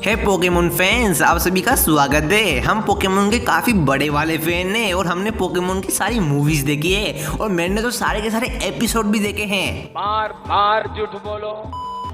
हे Pokemon fans, आप सभी का स्वागत है। हम पोकेमोन के काफ़ी बड़े वाले फैन हैं और हमने पोकेमोन की सारी मूवीज देखी है और मैंने तो सारे के सारे एपिसोड भी देखे हैं। बार बार झूठ बोलो।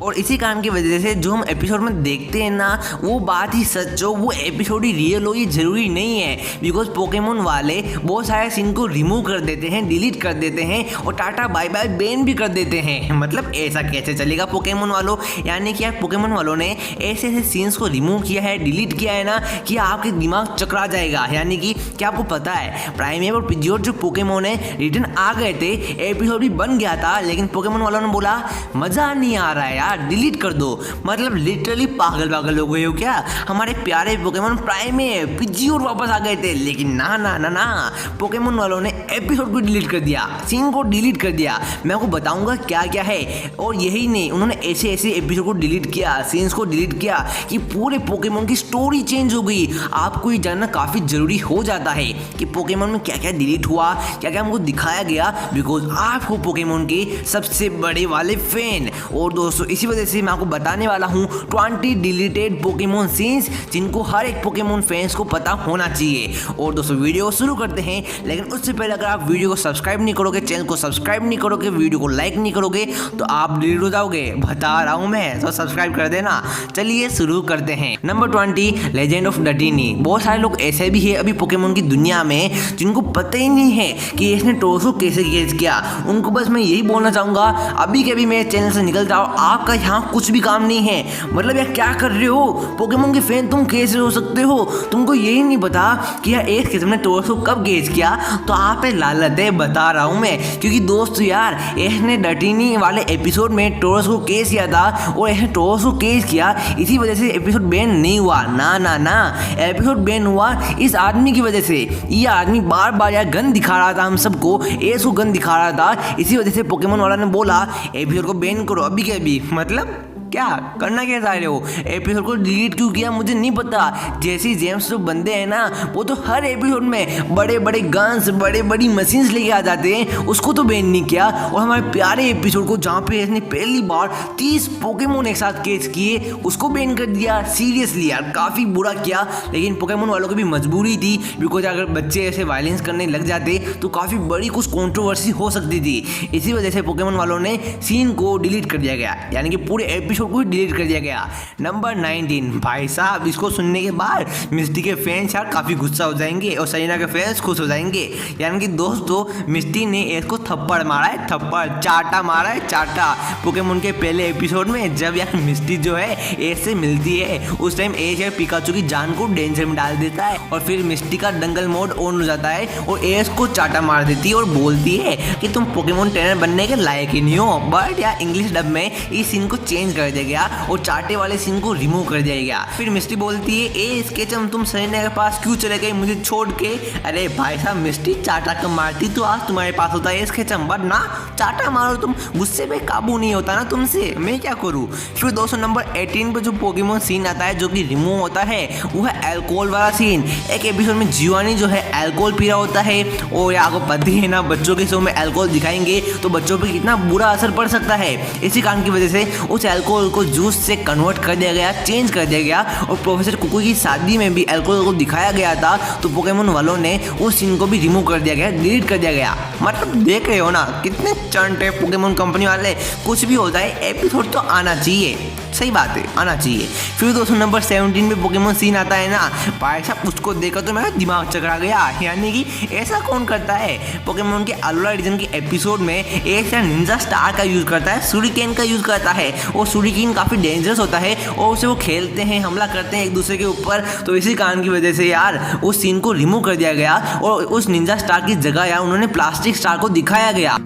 और इसी कारण की वजह से जो हम एपिसोड में देखते हैं ना, वो बात ही सच हो, वो एपिसोड ही रियल हो, ये जरूरी नहीं है। बिकॉज पोकेमोन वाले बहुत सारे सीन को रिमूव कर देते हैं, डिलीट कर देते हैं और टाटा बाय बाय बैन भी कर देते हैं। मतलब ऐसा कैसे चलेगा पोकेमोन वालों? यानी कि यार पोकेमोन वालों ने ऐसे ऐसे सीन्स को रिमूव किया है, डिलीट किया है ना, कि आपके दिमाग चकरा जाएगा। यानी कि क्या आपको पता है, प्राइमेर और पिजियोट जो पोकेमोन है रिटर्न आ गए थे, एपिसोड भी बन गया था, लेकिन पोकेमोन वालों ने बोला मज़ा नहीं आ रहा है यार, डिलीट कर दो। मतलब लिटरली पागल पागल हो गए हो क्या? हमारे प्यारे पोकेमोन प्राइमेर पिजियोट वापस आ गए थे, लेकिन ना ना ना ना, पोकेमोन वालों ने एपिसोड को डिलीट कर दिया, सीन को डिलीट कर दिया। मैं आपको बताऊंगा क्या क्या है। और यही नहीं, उन्होंने ऐसे ऐसे एपिसोड को डिलीट किया, सीन्स को डिलीट किया कि पूरे पोकेमोन की स्टोरी चेंज हो गई। आपको ये जानना काफ़ी ज़रूरी हो जाता है कि पोकेमोन में क्या क्या डिलीट हुआ, क्या क्या हमको दिखाया गया, बिकॉज आप हो पोकेमोन के सबसे बड़े वाले फैन। और दोस्तों इसी वजह से मैं आपको बताने वाला हूँ 20 डिलीटेड पोकेमोन सीन्स, जिनको हर एक पोकेमोन फैंस को पता होना चाहिए। और दोस्तों वीडियो शुरू करते हैं, लेकिन उससे पहले अगर आप वीडियो को सब्सक्राइब नहीं करोगे, चैनल को सब्सक्राइब नहीं करोगे, वीडियो को लाइक नहीं करोगे, तो आप डिलीट हो जाओगे, बता रहा हूँ मैं। तो सब्सक्राइब कर देना। चलिए शुरू करते हैं। Number 20, legend of destiny. बहुत सारे लोग ऐसे भी है अभी पोकेमोन की दुनिया में जिनको पता ही नहीं है कि इसने टोरसो कैसे कैच किया। उनको बस मैं यही बोलना चाहूँगा, अभी के अभी मेरे चैनल से निकल जाओ, आपका यहाँ कुछ भी काम नहीं है। मतलब यार क्या कर रहे हो पोकेमोन के फैन, तुम कैसे हो सकते हो? तुमको यही नहीं पता कि यार एक किस्म ने टोरसो कब गेज किया? तो आप पे लालत है, बता रहा हूँ मैं। क्योंकि दोस्त यार इसने डटीनी वाले एपिसोड में टोरसो को केस किया था और इसने टोरसो को केस किया, इसी वजह से एपिसोड बैन नहीं हुआ। ना ना ना, एपिसोड बैन हुआ इस आदमी की वजह से। ये आदमी बार बार यार गन दिखा रहा था हम सबको, एस को गन दिखा रहा था, इसी वजह से पोकेमोन वाला ने बोला एपिसोड को बैन करो अभी के अभी। मतलब क्या करना क्या चाह रहे हो? एपिसोड को डिलीट क्यों किया मुझे नहीं पता। जैसी जेम्स जो बंदे हैं ना, वो तो हर एपिसोड में बड़े बड़े गन्स, बड़े बड़ी मशीन्स लेके आ जाते हैं, उसको तो बैन नहीं किया। और हमारे प्यारे एपिसोड को जहाँ पे इसने पहली बार 30 पोकेमोन एक साथ केस किए, उसको बैन कर दिया। सीरियसली यार काफ़ी बुरा किया, लेकिन पोकेमोन वालों की भी मजबूरी थी, बिकॉज अगर बच्चे ऐसे वायलेंस करने लग जाते तो काफ़ी बड़ी कुछ कॉन्ट्रोवर्सी हो सकती थी। इसी वजह से पोकेमोन वालों ने सीन को डिलीट कर दिया गया, यानी कि पूरे एपिसोड को डिलीट कर दिया गया। नंबर 19, भाई साहब इसको सुनने के बाद मिस्टी के फैंस यार काफ़ी गुस्सा हो जाएंगे और सरीना के फैंस खुश हो जाएंगे। यानी कि दोस्तों मिस्टी ने इसको थप्पड़ मारा है, थप्पड़ चाटा मारा है, चाटा। पोकेमोन के पहले एपिसोड में जब यार मिस्टी जो है एस से मिलती है, उस टाइम एस यार पिकाचू की जान को डेंजर में डाल देता है और फिर मिस्टी का दंगल मोड ऑन हो जाता है और एस को चाटा मार देती है और बोलती है कि तुम पोकेमोन ट्रेनर बनने के लायक ही नहीं हो। बट यार इंग्लिश डब में इस सीन को चेंज कर दिया गया और चाटे वाले सीन को रिमूव कर दिया गया। फिर मिस्टी बोलती है ए स्केचम तुम सरीना के पास क्यों चले गए मुझे छोड़ के? अरे भाई साहब मिस्टी चाटा कम मारती तो आज तुम्हारे पास होता है स्केचम, बट ना चाटा मारो तुम, गुस्से पे काबू नहीं होता ना तुमसे, मैं क्या करूँ। फिर दोस्तों नंबर 18 पे जो पोकेमोन सीन आता है जो कि रिमूव होता है, वो है अल्कोहल वाला सीन। एक एपिसोड में जिवानी जो है अल्कोहल पी रहा होता है और या आपको पता ही है ना, बच्चों के शो में अल्कोहल दिखाएंगे तो बच्चों पे कितना बुरा असर पड़ सकता है। इसी कारण की वजह से उस अल्कोहल को जूस से कन्वर्ट कर दिया गया, चेंज कर दिया गया। और प्रोफेसर कुकू की शादी में भी अल्कोहल को दिखाया गया था, तो पोकेमोन वालों ने उस सीन को भी रिमूव कर दिया गया, डिलीट कर दिया गया। मतलब देख रहे हो ना कितने चंट है पोकेमोन कंपनी वाले। कुछ भी हो जाए एपिसोड तो आना चाहिए, सही बात है, आना चाहिए। फिर दोस्तों नंबर 17 पे पोकेमोन सीन आता है ना, भाई साहब उसको देखकर तो मेरा दिमाग चकरा गया। यानी कि ऐसा कौन करता है? पोकेमोन के अलोला रीजन के एपिसोड में एक निंजा स्टार का यूज़ करता है, सुरिकेन का यूज़ करता है, और सुरिकेन काफ़ी डेंजरस होता है और उसे वो खेलते हैं, हमला करते हैं एक दूसरे के ऊपर। तो इसी कारण की वजह से यार उस सीन को रिमूव कर दिया गया और उस निंजा स्टार की जगह यार उन्होंने प्लास्टिक स्टार को दिखाया गया।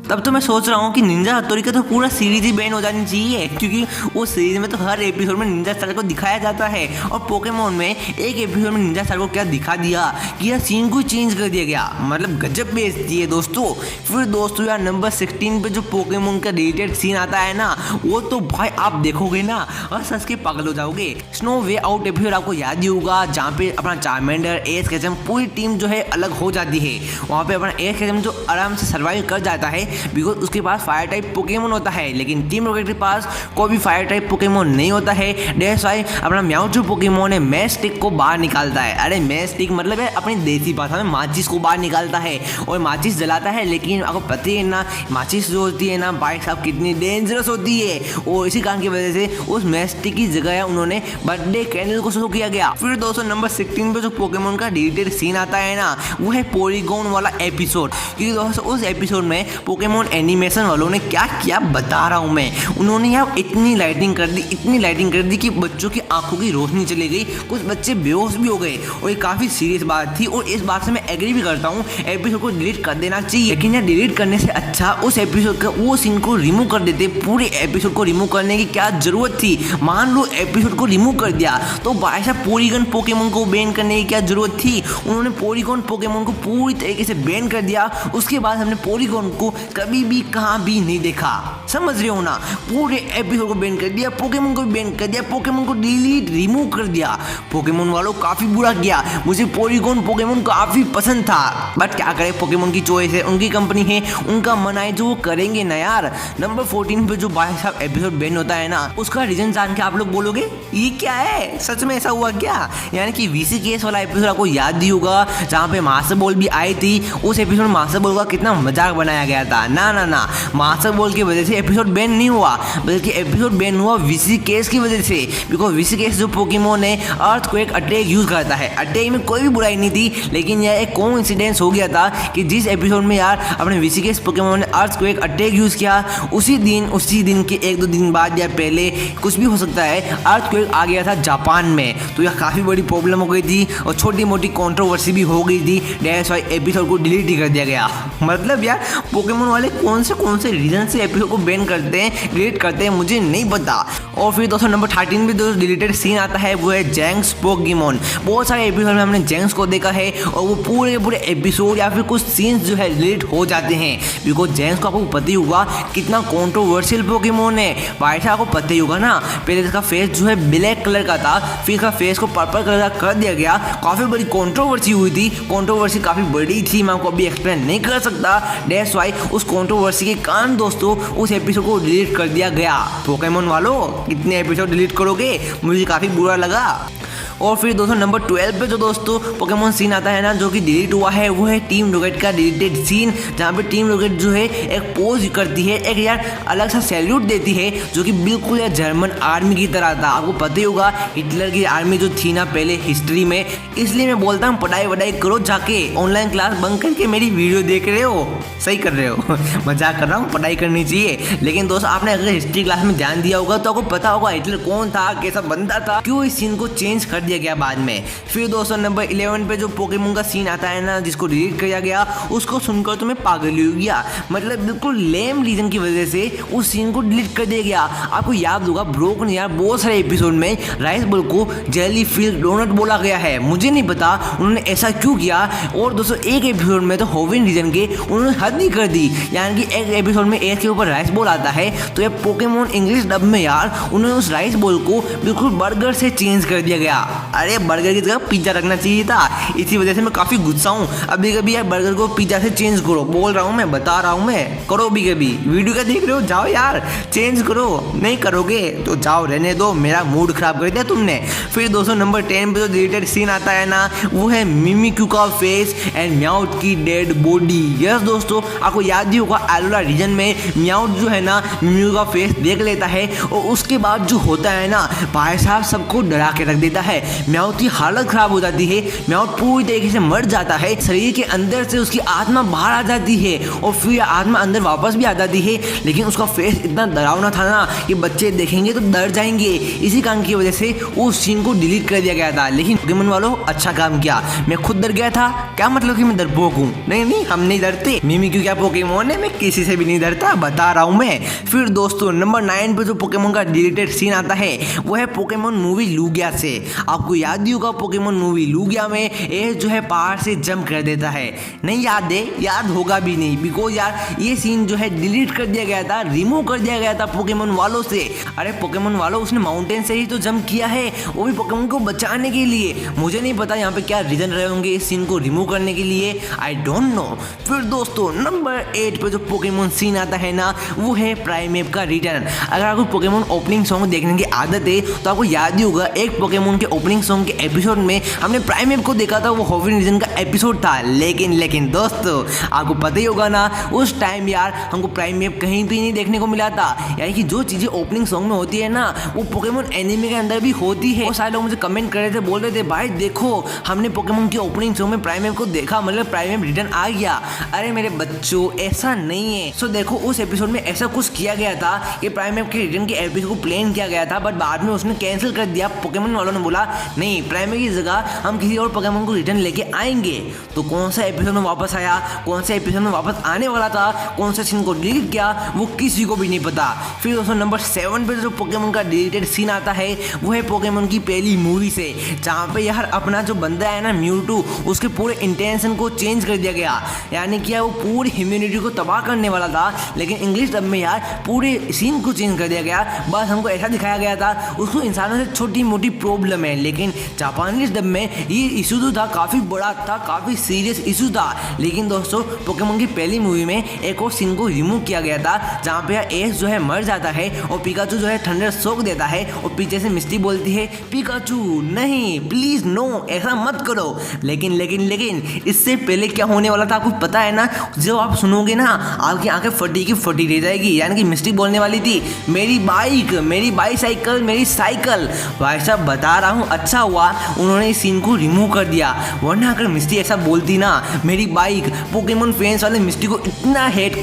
तब तो मैं सोच रहा हूँ कि निंजा हथौड़ी का तो पूरा सीरीज ही बैन हो जानी चाहिए, क्योंकि वो सीरीज में तो हर एपिसोड में निंजा स्टार को दिखाया जाता है और पोकेमोन में एक एपिसोड में निंजा स्टार को क्या दिखा दिया कि यार सीन को चेंज कर दिया गया। मतलब गजब बेइज्जती है दोस्तों। फिर दोस्तों यार नंबर 16 पे जो पोकेमोन का डिलीटेड सीन आता है ना, वो तो भाई आप देखोगे ना और सच के पागल हो जाओगे। स्नो वे आउट एपिसोड आपको याद ही होगा, जहाँ पे अपना चार्मेंडर, एस केचम पूरी टीम जो है अलग हो जाती है। वहाँ पे अपना एस केचम जो आराम से सर्वाइव कर जाता है, बिकॉज उसके पास फायर टाइप पोकेमोन होता है, लेकिन टीम रॉकेट के पास कोई भी फायर टाइप पोकेमोन नहीं होता है। दैट्स व्हाई अपना म्याऊचू पोकेमोन है मैस्टिक को बाहर निकालता है। अरे मैस्टिक मतलब है अपनी देसी भाषा में माचिस को बाहर निकालता है और माचिस जलाता है। लेकिन आपको पता है ना माचिस जो होती है ना भाई साहब कितनी डेंजरस होती है, और इसी कारण की वजह से उस मैस्टिक की जगह उन्होंने बर्थडे कैंडल को शो किया गया। फिर दोस्तों नंबर 16 पे जो पोकेमोन का डिलीटेड सीन आता है ना वो है पॉलीगॉन वाला एपिसोड। क्योंकि दोस्तों उस एपिसोड में पोकेमोन एनिमेशन वालों ने क्या किया बता रहा हूँ मैं। उन्होंने यार इतनी लाइटिंग कर दी कि बच्चों की आंखों की रोशनी चली गई, कुछ बच्चे बेहोश भी हो गए और ये काफ़ी सीरियस बात थी। और इस बात से मैं एग्री भी करता हूँ, एपिसोड को डिलीट कर देना चाहिए। लेकिन यार डिलीट करने से अच्छा उस एपिसोड का वो सीन को रिमूव कर देते। पूरे एपिसोड को रिमूव करने की क्या जरूरत थी। मान लो एपिसोड को रिमूव कर दिया तो भाई साहब पॉलीगॉन पोकेमोन को बैन करने की क्या जरूरत थी। उन्होंने पॉलीगॉन पोकेमोन को पूरी तरीके से बैन कर दिया। उसके बाद हमने पॉलीगॉन को कभी भी कहाँ भी नहीं देखा, समझ रहे हो ना। पूरे एपिसोड को बैन कर दिया, पोकेमोन को भी बैन कर दिया, पोकेमोन को डिलीट रिमूव कर दिया। पोकेमोन वालों काफ़ी बुरा किया। मुझे पॉलीगॉन पोकेमोन काफ़ी पसंद था, बट क्या करें पोकेमोन की चॉइस है, उनकी कंपनी है, उनका मन आए जो वो करेंगे ना यार। नंबर 14 पे जो भाई साहब एपिसोड बैन होता है ना उसका रीजन जान के आप लोग बोलोगे ये क्या है, सच में ऐसा हुआ क्या। यानी कि वीसी केस वाला एपिसोड आपको याद ही होगा जहाँ पे मास्टर बॉल भी आई थी। उस एपिसोड में मास्टर बॉल का कितना मजाक बनाया गया था। ना मास्टर बॉल की वजह से एपिसोड बैन नहीं हुआ, बल्कि एपिसोड बैन हुआ वीसी केस की वजह से। बिकॉज वीसी केस जो पोकेमोन है अर्थक्वेक अटैक यूज करता है। अटैक में कोई भी बुराई नहीं थी, लेकिन यह एक कोइंसिडेंस हो गया था कि जिस एपिसोड में यार अपने वीसी केस पोकेमोन ने अर्थक्वेक अटैक यूज किया उसी दिन के 1-2 दिन बाद या पहले कुछ भी हो सकता है अर्थक्वेक आ गया था जापान में। तो यह काफ़ी बड़ी प्रॉब्लम हो गई थी और छोटी मोटी कंट्रोवर्सी भी हो गई थी। दैट्स व्हाई एपिसोड को डिलीट ही कर दिया गया। मतलब यार पोकेमोन वाले कौन से रीजन से एपिसोड को बैन करते हैं, डिलीट करते हैं, मुझे नहीं पता। और फिर दोस्तों नंबर 13 में जो डिलीटेड सीन आता है वो है जैंक्स पोकेमोन। बहुत सारे एपिसोड में हमने जैंक्स को देखा है और वो पूरे एपिसोड या फिर कुछ सीन्स जो है डिलीट हो जाते हैं। बिकॉज जैंक्स को आपको पता ही होगा कितना कंट्रोवर्शियल पोकेमोन है। भाई साहब आपको पता ही होगा ना, पहले इसका फेस जो है ब्लैक कलर का था, फिर इसका फेस को पर्पल कलर का कर दिया गया। काफ़ी बड़ी कंट्रोवर्सी हुई थी, कंट्रोवर्सी काफ़ी बड़ी थी, मैं आपको अभी एक्सप्लेन नहीं कर सकता। दैट्स व्हाई उस कंट्रोवर्सी के कारण दोस्तों उस एपिसोड को डिलीट कर दिया गया। पोकेमोन वालों कितने एपिसोड डिलीट करोगे, मुझे काफ़ी बुरा लगा। और फिर दोस्तों नंबर 12 पे जो दोस्तों पोकेमोन सीन आता है ना जो कि डिलीट हुआ है वो है टीम रॉकेट का डिलीटेड सीन, जहाँ पे टीम रॉकेट जो है एक पोज करती है, एक यार अलग सा सैल्यूट देती है जो कि बिल्कुल यार जर्मन आर्मी की तरह था। आपको पता ही होगा हिटलर की आर्मी जो थी ना पहले हिस्ट्री में। इसलिए मैं बोलता हूँ पढ़ाई वढ़ाई करो, जाके ऑनलाइन क्लास बंक करके मेरी वीडियो देख रहे हो, सही कर रहे हो मजाक कर रहा हूँ, पढ़ाई करनी चाहिए। लेकिन दोस्तों आपने अगर हिस्ट्री क्लास में ध्यान दिया होगा तो आपको पता होगा हिटलर कौन था, कैसा बंदा था, क्यों इस सीन को चेंज कर दिया गया बाद में। फिर दोस्तों नंबर 11 पे जो पोकेमोन का सीन आता है ना जिसको डिलीट किया गया उसको सुनकर तो मैं पागल ही हो गया। मतलब बिल्कुल लेम रीजन की वजह से उस सीन को डिलीट कर दिया गया। आपको याद होगा ब्रोक ने यार बहुत सारे एपिसोड में राइस बॉल को जेली फील्ड डोनट बोला गया है, मुझे नहीं पता उन्होंने ऐसा क्यों किया। और दोस्तों एक एपिसोड में तो होविन रीजन के उन्होंने हद नहीं कर दी, यानी कि एक एपिसोड में एस के ऊपर राइस बॉल आता है तो ये पोकेमोन इंग्लिश डब में यार उन्होंने उस राइस बॉल को बिल्कुल बर्गर से चेंज कर दिया गया। अरे बर्गर की जगह पिज्जा रखना चाहिए था, इसी वजह से मैं काफ़ी गुस्सा हूँ। अभी कभी यार बर्गर को पिज्जा से चेंज करो, बोल रहा हूँ मैं, बता रहा हूँ मैं, करो अभी कभी। वीडियो क्या देख रहे हो, जाओ यार चेंज करो, नहीं करोगे तो जाओ रहने दो, मेरा मूड खराब कर दिया तुमने। फिर दोस्तों नंबर 10 पे जो डिलीटेड सीन आता है ना वो है मिमिक्यू का फेस एंड म्याऊट की डेड बॉडी। यस दोस्तों आपको याद ही होगा एलोला रीजन में म्याऊट जो है ना मिमिक्यू का फेस देख लेता है और उसके बाद जो होता है ना भाई साहब सबको डरा के रख देता है। म्याऊट की हालत खराब हो जाती है, म्याऊट पूरी तरीके से मर जाता है, शरीर के अंदर से उसकी आत्मा बाहर आ जाती है और फिर आत्मा अंदर वापस भी आ जाती है। लेकिन उसका फेस इतना डरावना था ना कि बच्चे देखेंगे तो डर जाएंगे। इसी कारण की वजह से उस सीन को डिलीट कर दिया गया था। लेकिन पोकेमोन वालों अच्छा काम किया, मैं खुद डर गया था। क्या मतलब कि मैं डरपोक हूँ? नहीं हम नहीं डरते, मिमिक्यू क्या पोकेमोन है, मैं किसी से भी नहीं डरता, बता रहा हूँ मैं। फिर दोस्तों नंबर 9 पे जो पोकेमोन का डिलीटेड सीन आता है वो है पोकेमोन मूवी लूगिया से। आपको याद ही होगा पोकेमोन मूवी लूगिया में एस जो है पहाड़ से जंप कर देता है। नहीं याद है? याद होगा भी नहीं, बिकॉज यार ये सीन जो है डिलीट कर दिया गया था, रिमूव कर दिया गया था पोकेमोन वालों से। अरे पोकेमोन वालों, उसने माउंटेन से ही तो जंप किया है, वो भी पोकेमोन को बचाने के लिए। मुझे नहीं पता यहाँ पे क्या रीजन रहे होंगे इस सीन को रिमूव करने के लिए, आई डोंट नो। फिर दोस्तों नंबर 8 पे जो पोकेमोन सीन आता है ना, वो है प्राइमेप का रिटर्न। अगर आपको पोकेमोन ओपनिंग सॉन्ग देखने की आदत है तो आपको याद ही होगा एक पोकेमोन के ओपनिंग सॉन्ग के एपिसोड में हमने प्राइमेप को देखा था, वो हॉविन रीजन का एपिसोड था। लेकिन दोस्तों आपको पता ही होगा ना, उस टाइम यार हमको प्राइमेप कहीं भी नहीं देखने को मिला था। यानी कि जो चीज़ें ओपनिंग सॉन्ग में होती है ना, वो पोकेमोन एनिमे के अंदर भी होती है। और सारे लोग मुझे कमेंट कर रहे थे, बोल रहे थे भाई देखो हमने पोकेमोन की ओपनिंग सॉन्ग में प्राइमेप को देखा, मतलब प्राइमेप रिटर्न आ गया। अरे मेरे बच्चों ऐसा नहीं है। सो देखो उस एपिसोड में ऐसा कुछ किया गया था कि प्राइमेप के रिटर्न के एपिसोड को प्लान किया गया था, बट बाद में उसने कैंसिल कर दिया। पोकेमोन वालों ने बोला नहीं, प्राइमेप की जगह हम किसी और पोकेमोन को रिटर्न लेके आएंगे। तो कौन सा एपिसोड में वापस आया, कौन सा एपिसोड में वापस आने वाला था, कौन सा सीन को डिलीट किया, वो किसी को भी नहीं पता। फिर दोस्तों नंबर 7 पे जो पोकेमोन का डिलीटेड सीन आता है वो है पोकेमोन की पहली मूवी से, जहाँ पे यार अपना जो बंदा है ना म्यूटू, उसके पूरे इंटेंशन को चेंज कर दिया गया। यानी कि वो पूरी ह्यूमैनिटी को तबाह करने वाला था, लेकिन इंग्लिश डब में यार पूरे सीन को चेंज कर दिया गया। बस हमको ऐसा दिखाया गया था उसको इंसानों से छोटी मोटी प्रॉब्लम है, लेकिन जापानीज डब में ये इशू तो था, काफ़ी बड़ा था, काफ़ी सीरियस इशू था। लेकिन दोस्तों पोकेमोन की पहली मूवी में एक और सीन को रिमूव किया गया था, जहाँ पे एस जो है मर जाता है और पिकाचू जो है थंडर शॉक देता है और पीछे से मिस्टी बोलती है पिकाचू नहीं प्लीज नो, ऐसा मत करो। लेकिन इससे पहले क्या होने वाला था आपको पता है ना? जब आप सुनोगे ना आपकी आंखें फटी की फटी रह जाएगी। यानी कि मिस्टी बोलने वाली थी मेरी बाइक, मेरी बाईसाइकिल, मेरी साइकिल। भाई साहब बता रहा हूँ अच्छा हुआ उन्होंने इस सीन को रिमूव कर दिया, वरना अगर मिस्टी ऐसा बोलती ना मेरी बाइक, पोकेमोन फैंस वाले मिस्टी को इतना हेट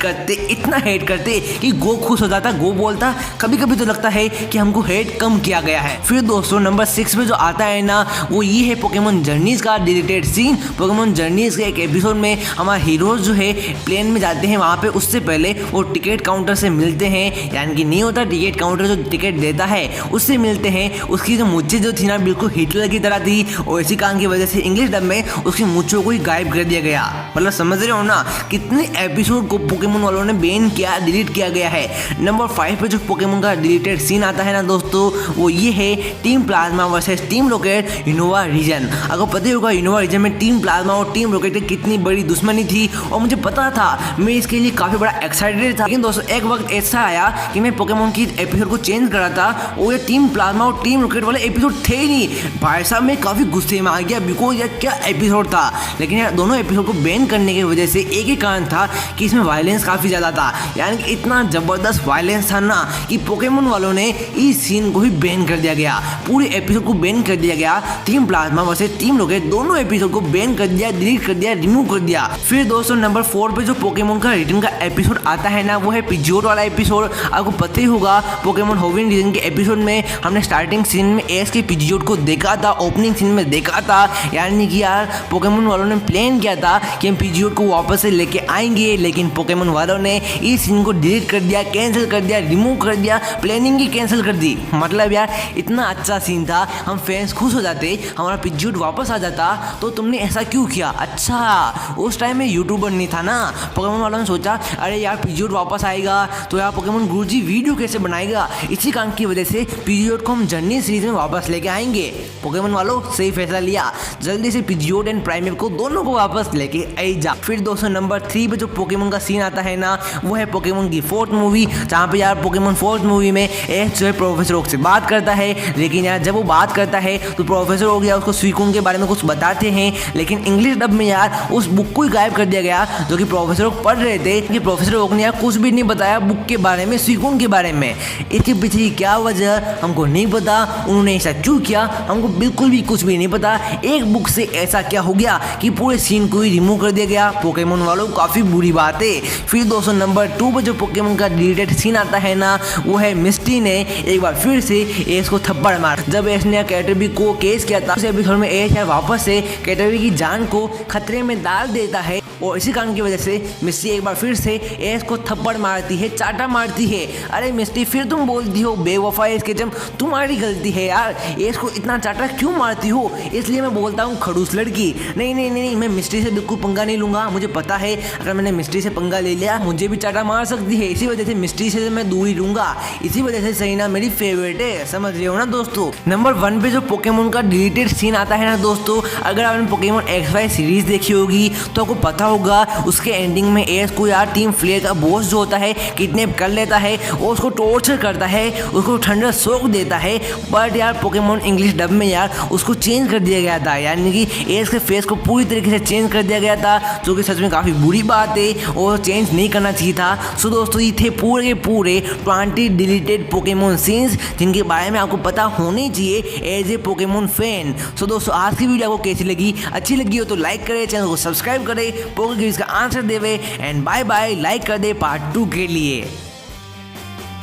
करते कि गो खुश हो जाता, गो बोलता। कभी कभी तो लगता है कि हमको हेट कम किया गया है। फिर दोस्तों नंबर 6 पे जो आता है ना, वो ये है पोकेमोन जर्नीज का डिलीटेड सीन। पोकेमोन जर्नीज के एक एपिसोड में हमारे हीरोज जो है प्लेन में जाते हैं, वहाँ पे उससे पहले वो टिकट काउंटर से मिलते हैं। यानी कि नहीं होता टिकट काउंटर जो टिकट देता है उससे मिलते हैं। उसकी जो मुच्छें जो थी ना बिल्कुल हिटलर की तरह थी, और इसी कारण की वजह से इंग्लिश डब में उसकी मुच्छों को ही गायब कर दिया गया। मतलब समझ रहे हो ना कितने एपिसोड को पोकेमोन वालों ने बैन किया, डिलीट किया गया है। नंबर 5 पे जो पोकेमोन का डिलीटेड सीन आता है ना दोस्तों, वो ये है Team Plasma versus Team Rocket Unova region. अगर पता होगा इनोवा रीजन में टीम प्लाज्मा और टीम रॉकेट की कितनी बड़ी दुश्मनी थी, और मुझे पता था, मैं इसके लिए काफ़ी बड़ा एक्साइटेड था। लेकिन दोस्तों एक वक्त ऐसा आया कि मैं पोकेमोन की एपिसोड को चेंज कर रहा था, और ये टीम प्लाज्मा और टीम रॉकेट वाले एपिसोड थे ही नहीं। भाई साहब मैं काफ़ी गुस्से में आ गया, बिकॉज यार क्या एपिसोड था। लेकिन यार दोनों एपिसोड को बैन करने की वजह से एक ही कारण था कि इसमें वायलेंस काफ़ी ज़्यादा था। यानी कि इतना ज़बरदस्त वायलेंस था ना कि पोकेमोन वालों ने इस सीन को ही बैन कर दिया गया, पूरे एपिसोड को बैन कर दिया गया। Team Plasma versus Team rocket दोनों एपिसोड को बैन कर दिया, डिलीट कर दिया, रिमूव कर दिया। फिर दोस्तों नंबर 4 पे जो पोकेमोन का रिटर्न का एपिसोड आता है ना, वो है पिजियोट वाला एपिसोड। आपको पता ही होगा पोकेमोन होविन रीजन के एपिसोड में हमने स्टार्टिंग सीन में एस के पिजियोट को देखा था, ओपनिंग सीन में देखा था। यानी कि यार पोकेमोन वालों ने प्लान किया था कि हम पिजियोट को वापस से लेके आएंगे, लेकिन पोकेमोन वालों ने इस सीन को डिलीट कर दिया, कैंसिल कर दिया, रिमूव कर दिया, प्लानिंग ही कैंसिल कर दी। मतलब यार इतना अच्छा सीन था, हम फैंस खुश हो जाते, हमारा पिजियोट वापस आ जाता। तो तुमने ऐसा क्यों किया? अच्छा उस टाइम में यूट्यूबर नहीं था ना, पोकेमोन वालों ने सोचा अरे यार पिजियोट वापस आएगा तो यार पोकेमोन गुरुजी वीडियो कैसे बनाएगा, इसी कारण की वजह से पिजियोट को हम जर्नी सीरीज में वापस लेके आएंगे। पोकेमोन वालों सही फैसला लिया, जल्दी से पिजियोट एंड प्राइमेप को दोनों को वापस लेके आई जा। फिर दोस्तों नंबर 3 पे जो पोकेमोन का सीन आता है ना, वो है पोकेमोन की 4th मूवी, जहाँ पे यार पोकेमोन 4th मूवी में एस जो है प्रोफेसर ओक से बात करता है। लेकिन यार जब वो बात करता है तो प्रोफेसर ओक यार उसको सुइकुन के बारे में कुछ बताते हैं, लेकिन इंग्लिश डब में यार उस बुक को ही गायब कर दिया गया जो कि प्रोफेसर ओक पढ़ रहे थे। कि प्रोफेसर ओक ने यार कुछ भी नहीं बताया बुक के बारे में, सुइकुन के बारे में। इसके पीछे की क्या वजह हमको नहीं पता, उन्होंने ऐसा क्यों किया हमको बिल्कुल भी कुछ भी नहीं पता। एक बुक से ऐसा क्या हो गया कि पूरे सीन को ही रिमूव कर दिया गया। पोकेमोन वालों काफ़ी बुरी बात है। फिर दोस्तों नंबर 2 पे जो पोकेमोन का डिलीटेड सीन आता है ना, वो है मिस्टी ने एक बार फिर से एस को थप्पड़ मार। जब एस ने कैटरबी को केस किया था, उस एपिसोड में एस यार वापस से कैटरबी की जान को खतरे में डाल देता है, और इसी कारण की वजह से मिस्टी एक बार फिर से एस को थप्पड़ मारती है, चाटा मारती है। अरे मिस्टी फिर तुम बोलती हो बेवफा एस के जम, तुम्हारी गलती है यार, एस को इतना चाटा क्यों मारती हो? इसलिए मैं बोलता हूँ खड़ूस लड़की। नहीं नहीं नहीं, मैं मिस्ट्री से बिल्कुल पंगा नहीं लूँगा। मुझे पता है अगर मैंने मिस्ट्री से पंगा ले लिया मुझे भी चाटा मार सकती है। इसी वजह से मिस्ट्री से मैं दूर ही रहूँगा। इसी वजह से सहीना मेरी फेवरेट है, समझ रहे हो ना दोस्तों। नंबर 1 पे जो पोकेमोन का डिलीटेड सीन आता है ना दोस्तों, अगर आपने पोकेमोन XY सीरीज देखी होगी तो आपको पता होगा उसके एंडिंग में एस को यार टीम फ्लेयर का बॉस जो होता है किडनैप कर लेता है और उसको टॉर्चर करता है, उसको ठंडा शॉक देता है। बट यार पोकेमोन इंग्लिश डब में यार उसको चेंज कर दिया गया था, यानी कि एस के फेस को पूरी तरीके से चेंज कर दिया गया था, जो कि सच में काफ़ी बुरी बात है और चेंज नहीं करना चाहिए था। सो दोस्तों ये थे पूरे के पूरे 20 डिलीटेड पोकेमोन सीन्स जिनके बारे में आपको पता होनी चाहिए एज ए पोकेमोन फैन। सो दोस्तों आज की वीडियो आपको कैसी लगी? अच्छी लगी हो तो लाइक करें, चैनल को सब्सक्राइब करें, पोके क्विज का आंसर देवे एंड बाय बाय। लाइक कर दे पार्ट 2 के लिए।